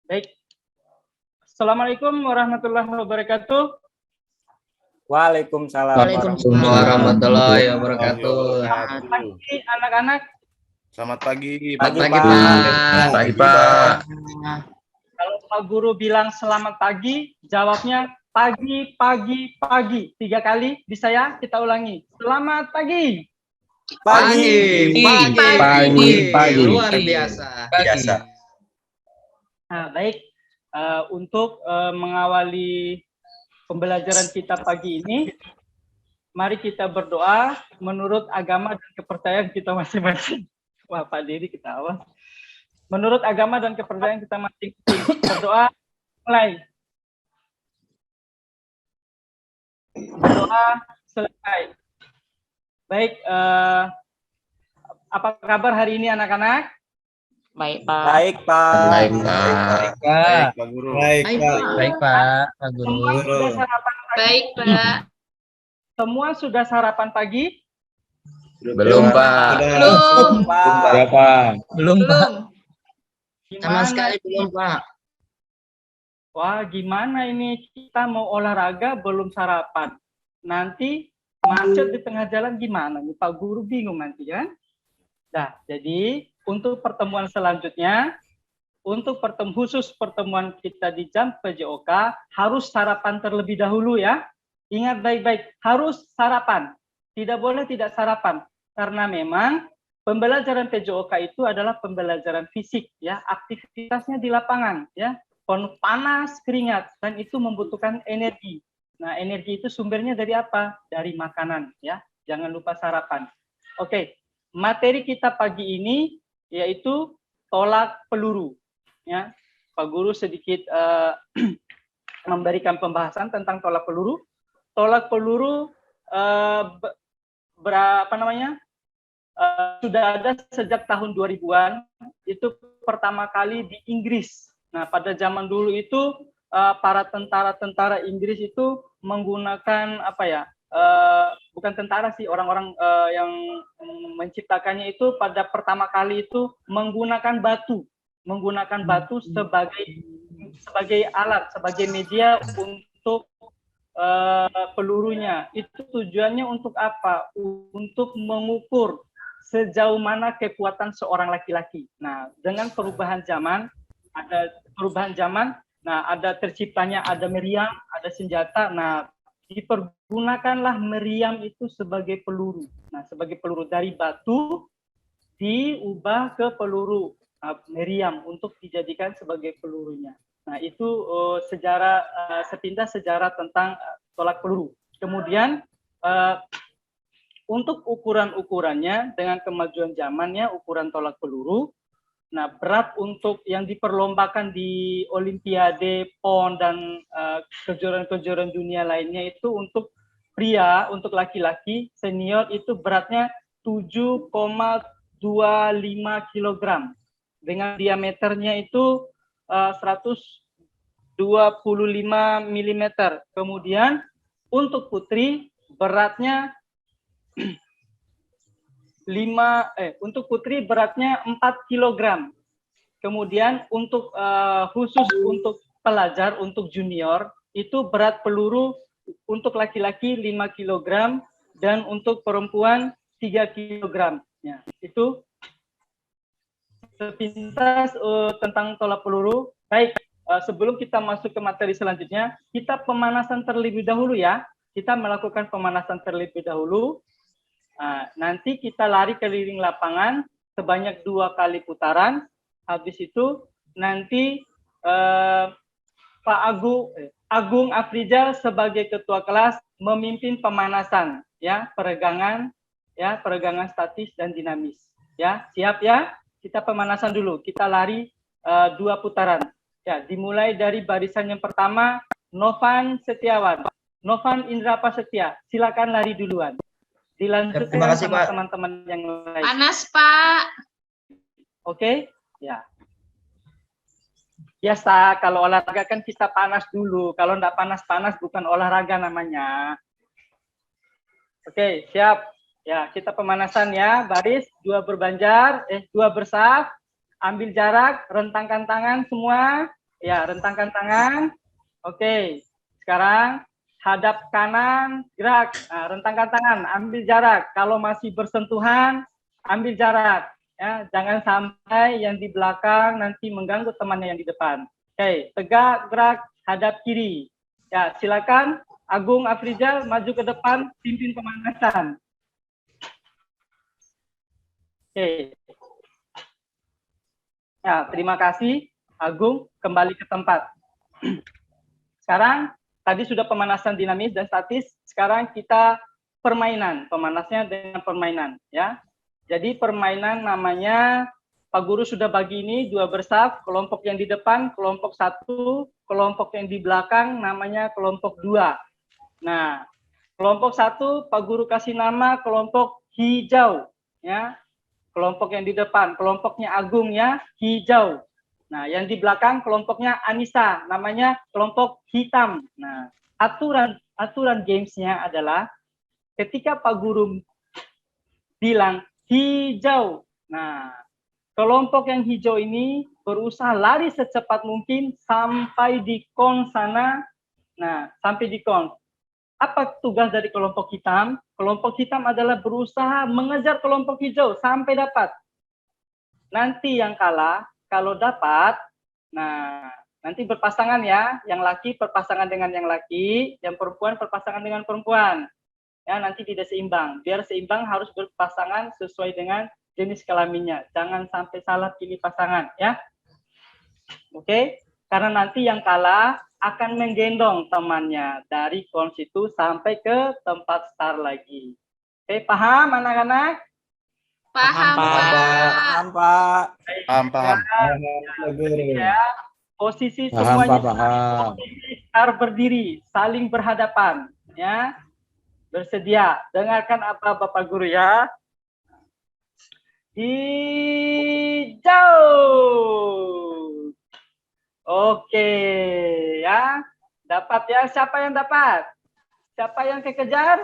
Baik. Assalamualaikum warahmatullahi wabarakatuh. Waalaikumsalam warahmatullahi wabarakatuh. Selamat pagi anak-anak. Selamat pagi. Pagi, Pagi, Pak. Pak. Pagi, Pak. Kalau Pak Guru bilang selamat pagi, jawabnya pagi, pagi, pagi. 3 kali, bisa ya? Kita ulangi. Selamat pagi. Pagi. Luar biasa. Nah, baik. Untuk mengawali pembelajaran kita pagi ini, mari kita berdoa menurut agama dan kepercayaan kita masing-masing. Wah, Pak Diri ketawa. Menurut agama dan kepercayaan kita masing-masing. Berdoa, mulai. Berdoa, selesai. Baik, apa kabar hari ini anak-anak? Baik, Pak. Baik, Pak. Baik, Pak. Baik, Pak Guru. Baik, Pak. Pak Semua Guru. sudah sarapan pagi? Baik, Pak. Semua sudah sarapan pagi? Belum, Pak. Belum. Pak. Belum, Pak. Sama Gimana? sekali belum, Pak. Wah, gimana ini kita mau olahraga belum sarapan? Nanti macet di tengah jalan gimana? Nih Pak Guru bingung nanti kan? Nah, jadi untuk pertemuan selanjutnya, untuk khusus pertemuan kita di jam PJOK harus sarapan terlebih dahulu ya. Ingat baik-baik, harus sarapan. Tidak boleh tidak sarapan karena memang pembelajaran PJOK itu adalah pembelajaran fisik ya, aktivitasnya di lapangan ya. Penuh panas, keringat, dan itu membutuhkan energi. Nah, energi itu sumbernya dari apa? Dari makanan, ya. Jangan lupa sarapan. Oke, materi kita pagi ini yaitu tolak peluru. Ya, Pak Guru sedikit memberikan pembahasan tentang tolak peluru. Tolak peluru sudah ada sejak tahun 2000-an. Itu pertama kali di Inggris. Nah, pada zaman dulu itu para tentara-tentara Inggris itu menggunakan bukan tentara sih, orang-orang yang menciptakannya itu pada pertama kali itu menggunakan batu sebagai alat, sebagai media untuk pelurunya. Itu tujuannya untuk apa? Untuk mengukur sejauh mana kekuatan seorang laki-laki. Nah, dengan perubahan zaman, ada terciptanya ada meriam, ada senjata. Nah, dipergunakanlah meriam itu sebagai peluru. Nah, sebagai peluru dari batu diubah ke peluru meriam untuk dijadikan sebagai pelurunya. Nah, itu sepintas sejarah tentang tolak peluru. Kemudian untuk ukuran-ukurannya dengan kemajuan zamannya, ukuran tolak peluru. Nah, berat untuk yang diperlombakan di Olimpiade, PON, dan kejuaraan-kejuaraan dunia lainnya itu untuk pria, untuk laki-laki senior itu beratnya 7,25 kg. Dengan diameternya itu 125 mm. Kemudian untuk putri beratnya 4 kg. Kemudian untuk khusus untuk pelajar, untuk junior, itu berat peluru untuk laki-laki 5 kg dan untuk perempuan 3 kg. Ya, itu sepintas tentang tolak peluru. Baik, sebelum kita masuk ke materi selanjutnya, kita pemanasan terlebih dahulu ya. Kita melakukan pemanasan terlebih dahulu. Nah, nanti kita lari keliling lapangan sebanyak 2 kali putaran. Habis itu nanti Pak Agung Afrizal sebagai ketua kelas memimpin pemanasan ya, peregangan statis dan dinamis. Ya, siap ya? Kita pemanasan dulu. Kita lari 2 putaran. Ya, dimulai dari barisan yang pertama, Novan Setiawan. Novan Indra Prasetya, silakan lari duluan. Dilanjutkan sama teman-teman yang lain. Panas, Pak. Oke, ya. Biasa, kalau olahraga kan kita panas dulu. Kalau enggak panas-panas bukan olahraga namanya. Oke, siap. Ya, kita pemanasan ya. Baris, 2 bersaf. Ambil jarak, rentangkan tangan semua. Ya, rentangkan tangan. Oke. Sekarang hadap kanan, gerak. Nah, rentangkan tangan, ambil jarak. Kalau masih bersentuhan, ambil jarak. Ya, jangan sampai yang di belakang nanti mengganggu temannya yang di depan. Oke, tegak, gerak, hadap kiri. Ya, silakan Agung Afrizal maju ke depan, pimpin pemanasan. Oke. Ya, terima kasih Agung, kembali ke tempat. Sekarang tadi sudah pemanasan dinamis dan statis, sekarang kita permainan, pemanasnya dengan permainan ya. Jadi permainan namanya Pak Guru sudah bagi ini dua bersaf, kelompok yang di depan kelompok 1, kelompok yang di belakang namanya kelompok 2. Nah, kelompok 1 Pak Guru kasih nama kelompok hijau ya. Kelompok yang di depan kelompoknya Agung ya, hijau. Nah, yang di belakang kelompoknya Anissa, namanya kelompok hitam. Nah, aturan gamesnya adalah ketika Pak Guru bilang hijau. Nah, kelompok yang hijau ini berusaha lari secepat mungkin sampai di kon sana. Nah, sampai di kon. Apa tugas dari kelompok hitam? Kelompok hitam adalah berusaha mengejar kelompok hijau sampai dapat. Nanti yang kalah, kalau dapat, nah nanti berpasangan ya. Yang laki berpasangan dengan yang laki, yang perempuan berpasangan dengan perempuan. Ya, nanti tidak seimbang. Biar seimbang harus berpasangan sesuai dengan jenis kelaminnya. Jangan sampai salah pilih pasangan ya. Oke? Karena nanti yang kalah akan menggendong temannya dari konsitu sampai ke tempat start lagi. Oke, paham anak-anak? Paham, Pak. Paham, Pak. Paham. Ya, posisi Paham, semuanya Pak, paham. start berdiri, saling berhadapan, ya. Bersedia. Dengarkan apa Bapak Guru ya. Hijau. Oke, ya. Dapat ya. Siapa yang dapat? Siapa yang kekejar?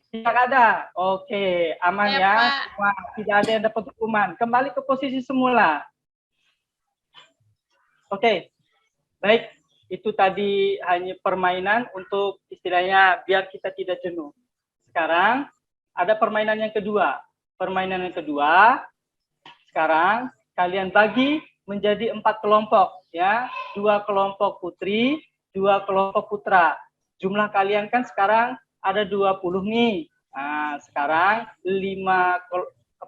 Tidak ada. Oke, aman Ya, ya. Pak. Semua tidak ada yang dapat hukuman. Kembali ke posisi semula. Oke, baik. Itu tadi hanya permainan untuk istilahnya biar kita tidak jenuh. Sekarang ada permainan yang kedua. Permainan yang kedua, sekarang kalian bagi menjadi 4 kelompok ya, 2 kelompok putri, 2 kelompok putra. Jumlah kalian kan sekarang ada 20 nih. Nah, sekarang 5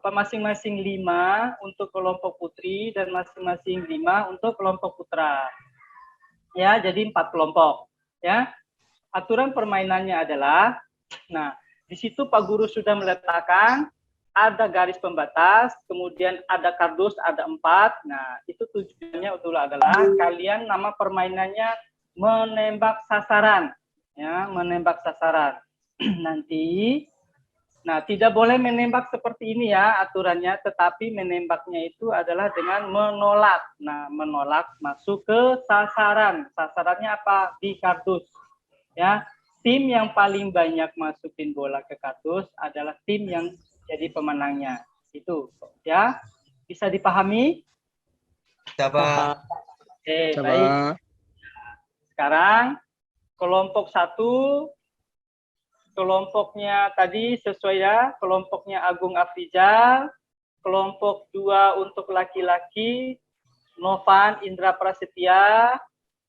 masing-masing 5 untuk kelompok putri dan masing-masing 5 untuk kelompok putra. Ya, jadi 4 kelompok ya. Aturan permainannya adalah, nah, di situ Pak Guru sudah meletakkan ada garis pembatas, kemudian ada kardus, ada 4. Nah, itu tujuannya adalah kalian nama permainannya menembak sasaran. Ya, menembak sasaran. Nanti, nah tidak boleh menembak seperti ini ya aturannya, tetapi menembaknya itu adalah dengan menolak. Nah, menolak masuk ke sasaran. Sasarannya apa? Di kardus. Ya, tim yang paling banyak masukin bola ke kardus adalah tim yang jadi pemenangnya. Itu ya, bisa dipahami? Siapa? Oke, baik. Sekarang kelompok 1, kelompoknya tadi sesuai ya, kelompoknya Agung Afrizal, kelompok 2 untuk laki-laki Novan Indra Prasetya,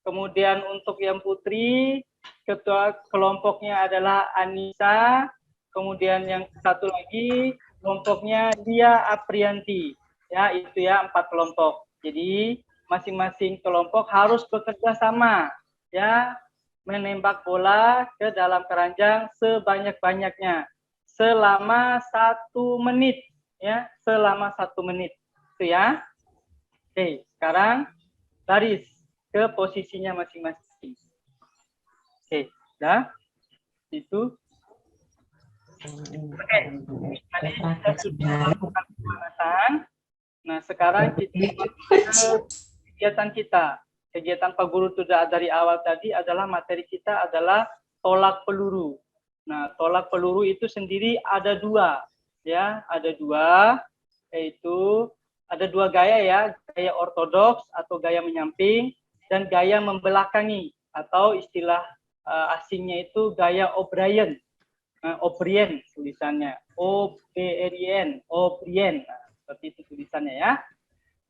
kemudian untuk yang putri ketua kelompoknya adalah Anissa, kemudian yang satu lagi kelompoknya Dia Aprianti. Ya, itu ya 4 kelompok. Jadi masing-masing kelompok harus bekerja sama ya, menembak bola ke dalam keranjang sebanyak-banyaknya selama 1 menit ya, selama 1 menit. Itu ya. Oke, sekarang baris ke posisinya masing-masing. Oke, dah. Itu. Oke, tadi kita sudah melakukan pemanasan. Nah, sekarang kita masuk ke kegiatan kita. Kegiatan Pak Guru sudah dari awal tadi adalah materi kita adalah tolak peluru. Nah, tolak peluru itu sendiri ada 2, ya, ada 2, yaitu ada 2 gaya ya, gaya ortodoks atau gaya menyamping, dan gaya membelakangi, atau istilah asingnya itu gaya O'Brien. O'Brien tulisannya, O-B-R-I-N, O'Brien. Nah, seperti itu tulisannya ya.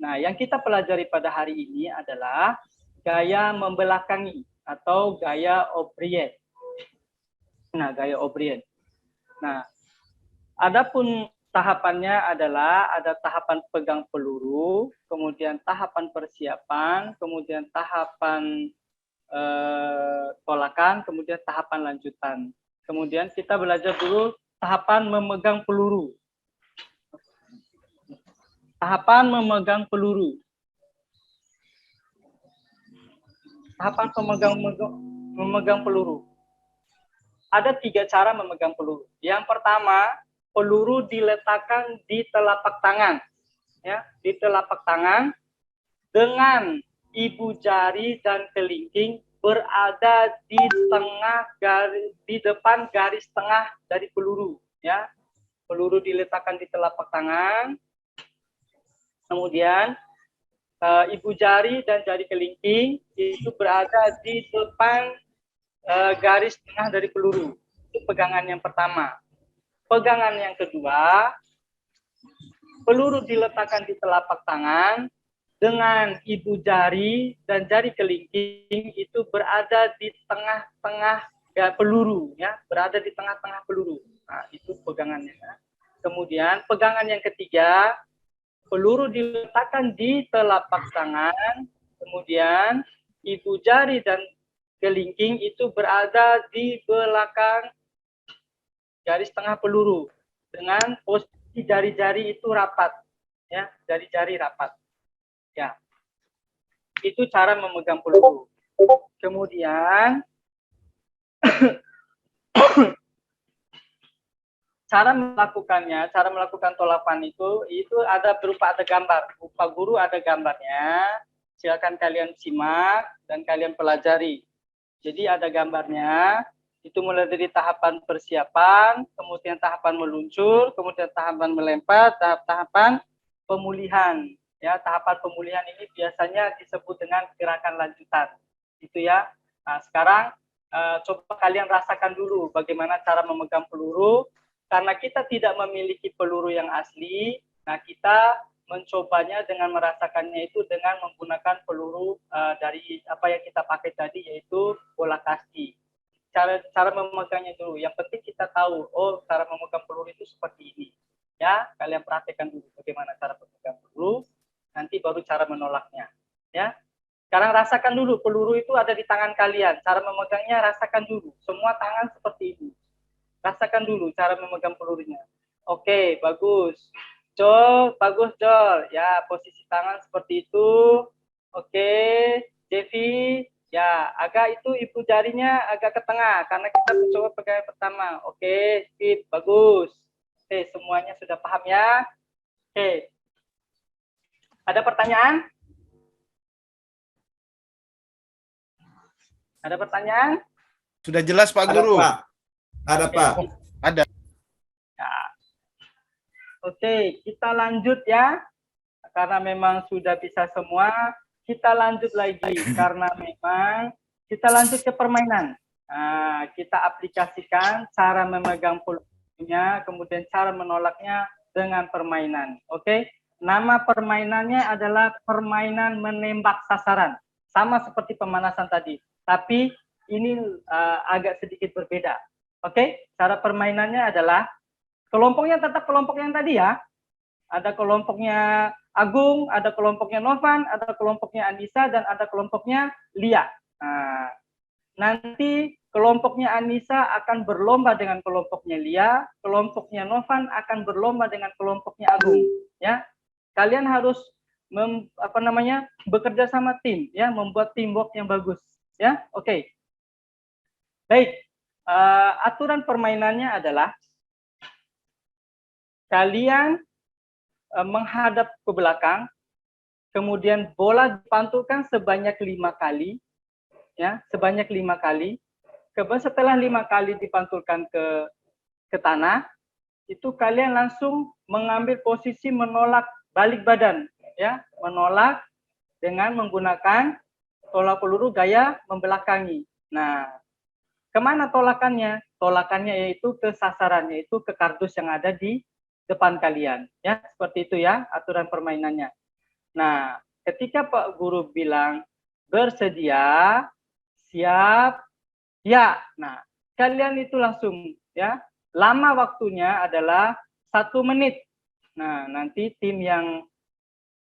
Nah, yang kita pelajari pada hari ini adalah gaya membelakangi atau gaya O'Brien. Nah, gaya O'Brien. Nah, adapun tahapannya adalah ada tahapan pegang peluru, kemudian tahapan persiapan, kemudian tahapan tolakan, kemudian tahapan lanjutan. Kemudian kita belajar dulu tahapan memegang peluru. Tahapan memegang peluru. Tahapan memegang peluru. Ada 3 cara memegang peluru. Yang pertama, peluru diletakkan di telapak tangan. Ya, di telapak tangan dengan ibu jari dan kelingking berada di tengah garis, di depan garis tengah dari peluru, ya. Peluru diletakkan di telapak tangan. Kemudian ibu jari dan jari kelingking itu berada di depan garis tengah dari peluru. Itu pegangan yang pertama. Pegangan yang kedua, peluru diletakkan di telapak tangan dengan ibu jari dan jari kelingking itu berada di tengah-tengah peluru, ya, berada di tengah-tengah peluru. Nah, itu pegangannya. Ya. Kemudian pegangan yang ketiga, peluru diletakkan di telapak tangan, kemudian ibu jari dan kelingking itu berada di belakang garis tengah peluru dengan posisi jari-jari itu rapat, ya, jari-jari rapat. Ya, itu cara memegang peluru. Kemudian cara melakukan tolakan itu ada berupa ada gambar. Pak Guru ada gambarnya. Silakan kalian simak dan kalian pelajari. Jadi ada gambarnya. Itu mulai dari tahapan persiapan, kemudian tahapan meluncur, kemudian tahapan melempar, tahapan pemulihan. Ya, tahapan pemulihan ini biasanya disebut dengan gerakan lanjutan. Itu ya. Nah, sekarang coba kalian rasakan dulu bagaimana cara memegang peluru. Karena kita tidak memiliki peluru yang asli, nah kita mencobanya dengan merasakannya itu dengan menggunakan peluru dari apa yang kita pakai tadi, yaitu bola kasti. Cara memegangnya dulu. Yang penting kita tahu, oh cara memegang peluru itu seperti ini. Ya, kalian perhatikan dulu bagaimana cara memegang peluru. Nanti baru cara menolaknya, ya. Sekarang rasakan dulu peluru itu ada di tangan kalian. Cara memegangnya rasakan dulu. Semua tangan seperti ini. Rasakan dulu cara memegang pelurunya. Oke, bagus. Jol, bagus Jol. Ya, posisi tangan seperti itu. Oke, Devi. Ya, agak itu ibu jarinya agak ke tengah karena kita mencoba pegangan pertama. Oke, sip, bagus. Oke, semuanya sudah paham ya. Oke. Ada pertanyaan? Ada pertanyaan? Sudah jelas Pak Guru. Ada Pak. Ada. Ya. Oke, kita lanjut ya. Karena memang sudah bisa semua, kita lanjut lagi. Karena memang kita lanjut ke permainan. Nah, kita aplikasikan cara memegang pelurunya, kemudian cara menolaknya dengan permainan. Oke. Nama permainannya adalah permainan menembak sasaran. Sama seperti pemanasan tadi. Tapi ini agak sedikit berbeda. Oke, cara permainannya adalah kelompoknya tetap kelompok yang tadi ya. Ada kelompoknya Agung, ada kelompoknya Novan, ada kelompoknya Anissa, dan ada kelompoknya Lia. Nah, nanti kelompoknya Anissa akan berlomba dengan kelompoknya Lia, kelompoknya Novan akan berlomba dengan kelompoknya Agung. Ya, kalian harus bekerja sama tim, ya, membuat teamwork yang bagus. Ya, oke. Baik. Aturan permainannya adalah kalian menghadap ke belakang, kemudian bola dipantulkan sebanyak 5 kali, ya, sebanyak 5 kali. Kemudian setelah 5 kali dipantulkan ke tanah, itu kalian langsung mengambil posisi menolak balik badan, ya, menolak dengan menggunakan tolak peluru gaya membelakangi. Nah, kemana tolakannya? Tolakannya yaitu ke sasaran, yaitu ke kardus yang ada di depan kalian. Ya, seperti itu ya aturan permainannya. Nah, ketika Pak Guru bilang bersedia, siap, ya. Nah, kalian itu langsung ya. Lama waktunya adalah 1 menit. Nah, nanti tim yang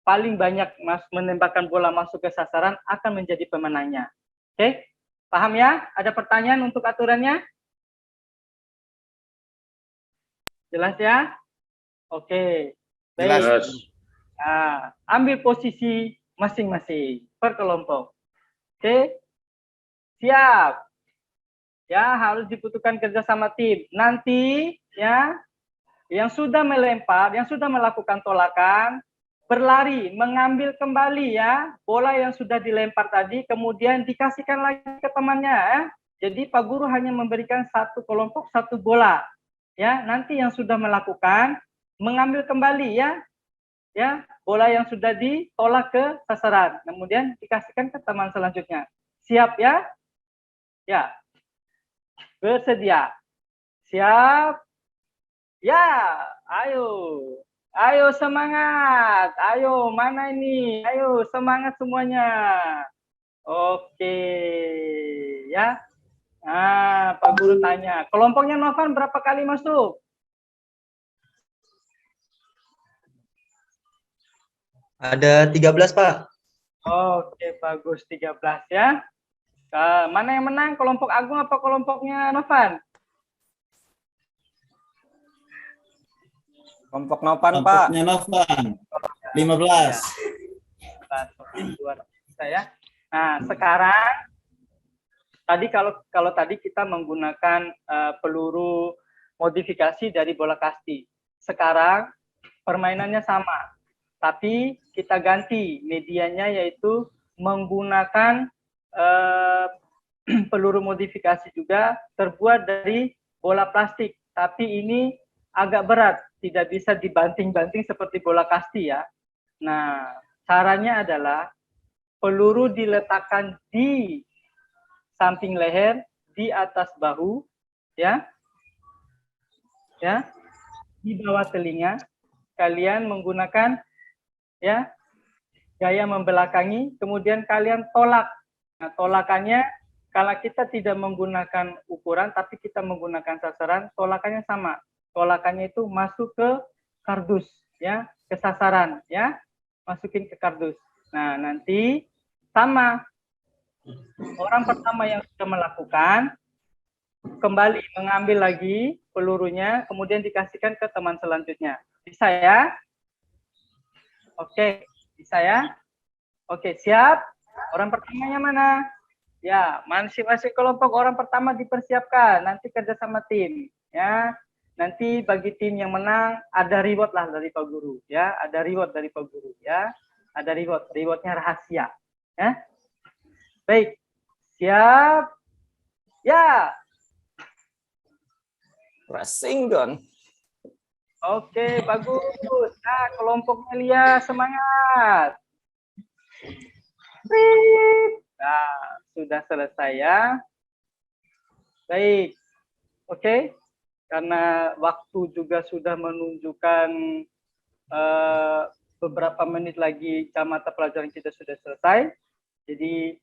paling banyak menembakkan bola masuk ke sasaran akan menjadi pemenangnya. Oke? Paham ya? Ada pertanyaan untuk aturannya? Jelas ya? Oke. Baik. Jelas. Nah, ambil posisi masing-masing per kelompok. Oke? Siap. Ya, harus dibutuhkan kerjasama tim. Nanti ya, yang sudah melempar, yang sudah melakukan tolakan, berlari, mengambil kembali ya bola yang sudah dilempar tadi, kemudian dikasihkan lagi ke temannya ya. Jadi Pak Guru hanya memberikan satu kelompok satu bola. Ya, nanti yang sudah melakukan mengambil kembali ya bola yang sudah ditolak ke sasaran, kemudian dikasihkan ke teman selanjutnya. Siap ya? Ya. Bersedia. Siap. Ya, ayo. Ayo semangat. Ayo, mana ini? Ayo semangat semuanya. Oke. Ya. Nah, Pak Guru tanya, kelompoknya Novan berapa kali masuk? Ada 13, Pak. Oke, bagus 13 ya. Mana yang menang? Kelompok Agung apa kelompoknya Novan? Kelompok Novan, Pak. Kelompoknya Novan. 15. Luar biasa ya. Nah, sekarang tadi kalau tadi kita menggunakan peluru modifikasi dari bola kasti. Sekarang permainannya sama, tapi kita ganti medianya yaitu menggunakan peluru modifikasi juga terbuat dari bola plastik, tapi ini agak berat, tidak bisa dibanting-banting seperti bola kasti ya. Nah, caranya adalah peluru diletakkan di samping leher, di atas bahu, ya, di bawah telinga. Kalian menggunakan ya gaya membelakangi, kemudian kalian tolak. Nah, tolakannya kalau kita tidak menggunakan ukuran, tapi kita menggunakan sasaran, tolakannya sama. Tolakannya itu masuk ke kardus, ya, ke sasaran, ya, masukin ke kardus. Nah, nanti sama. Orang pertama yang sudah melakukan, kembali mengambil lagi pelurunya, kemudian dikasihkan ke teman selanjutnya. Bisa ya? Oke, bisa ya? Oke, siap? Orang pertamanya mana? Ya, masing-masing kelompok orang pertama dipersiapkan. Nanti kerja sama tim, ya. Nanti bagi tim yang menang ada reward lah dari Pak Guru, ya. Ada reward dari Pak Guru, ya. Ada reward, rewardnya rahasia, ya. Baik, siap? Ya. Racing gun. Oke, bagus. Nah, kelompoknya Lia semangat. Nah, sudah selesai ya. Baik. Oke. Karena waktu juga sudah menunjukkan beberapa menit lagi jam mata pelajaran kita sudah selesai. Jadi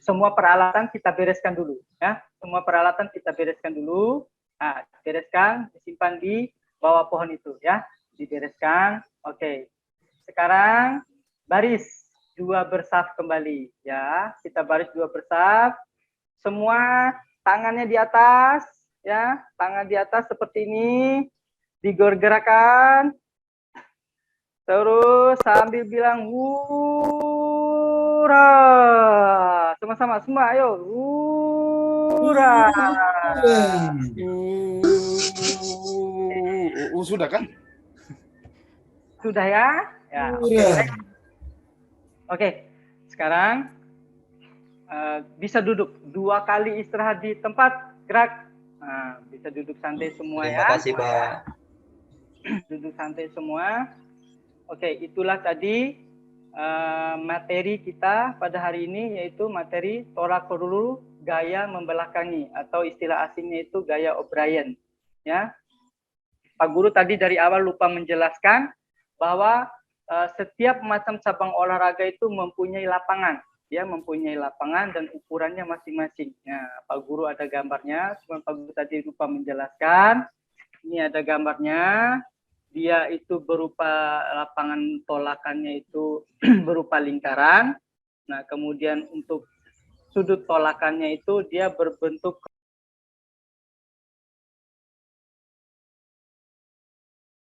semua peralatan kita bereskan dulu ya. Semua peralatan kita bereskan dulu. Nah, bereskan, disimpan di bawah pohon itu ya. Dibereskan. Oke. Sekarang baris 2 bersaf kembali ya. Kita baris 2 bersaf. Semua tangannya di atas ya. Tangan di atas seperti ini. Digorgerakan. Terus sambil bilang hurrah. Sama-sama semua ayo. Hurrah. Sudah kan? Sudah ya? Ya. Oke. Sekarang bisa duduk. 2 kali istirahat di tempat, gerak. Nah, bisa duduk santai semua ya. Terima kasih, Pak. Duduk santai semua. Oke, itulah tadi materi kita pada hari ini, yaitu materi tolak peluru gaya membelakangi, atau istilah asingnya itu gaya O'Brien. Ya, Pak Guru tadi dari awal lupa menjelaskan bahwa setiap macam cabang olahraga itu mempunyai lapangan, ya, mempunyai lapangan dan ukurannya masing-masing. Nah, Pak Guru ada gambarnya, cuma Pak Guru tadi lupa menjelaskan. Ini ada gambarnya. Dia itu berupa lapangan tolakannya itu berupa lingkaran. Nah, kemudian untuk sudut tolakannya itu dia berbentuk